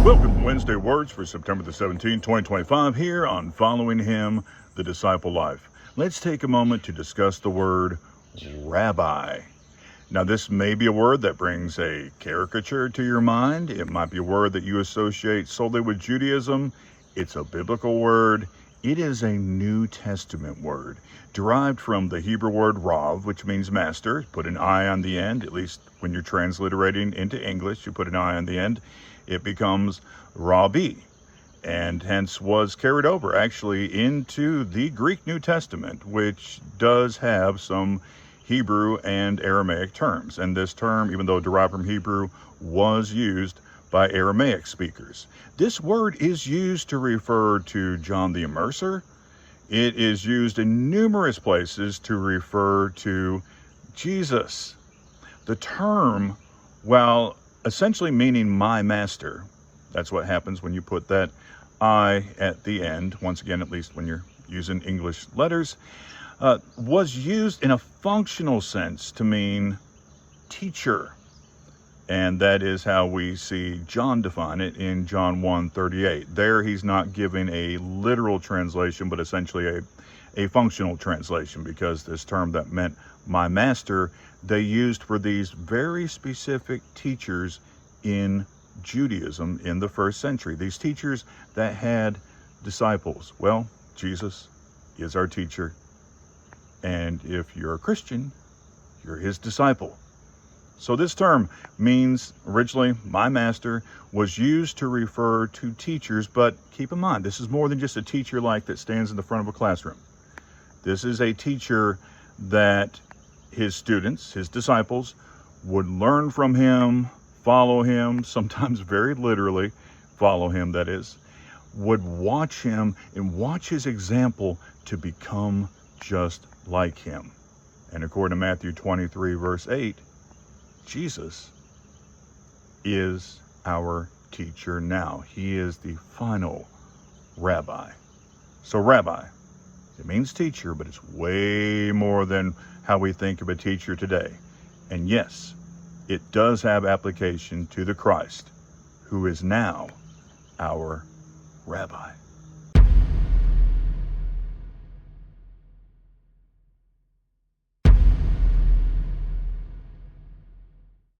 Welcome to Wednesday Words for September the 17th, 2025, here on Following Him, the Disciple Life. Let's take a moment to discuss the word Rabbi. Now, this may be a word that brings a caricature to your mind. It might be a word that you associate solely with Judaism. It's a biblical word. It is a New Testament word, derived from the Hebrew word Rav, which means master. Put an I on the end, at least when you're transliterating into English, you put an I on the end. It becomes Rabbi, and hence was carried over actually into the Greek New Testament, which does have some Hebrew and Aramaic terms. And this term, even though derived from Hebrew, was used by Aramaic speakers. This word is used to refer to John the Immerser. It is used in numerous places to refer to Jesus. The term, while essentially meaning my master, that's what happens when you put that I at the end, once again, at least when you're using English letters, was used in a functional sense to mean teacher. And that is how we see John define it in John 1:38. There he's not giving a literal translation, but essentially a functional translation, because this term that meant my master, they used for these very specific teachers in Judaism in the first century. These teachers that had disciples. Well, Jesus is our teacher. And if you're a Christian, you're his disciple. So this term means, originally, my master, was used to refer to teachers, but keep in mind, this is more than just a teacher like that stands in the front of a classroom. This is a teacher that his students, his disciples, would learn from him, follow him, sometimes very literally follow him, that is, would watch him and watch his example to become just like him. And according to Matthew 23, verse 8, Jesus is our teacher now. He is the final rabbi. So rabbi, it means teacher, but it's way more than how we think of a teacher today. And yes, it does have application to the Christ, who is now our rabbi.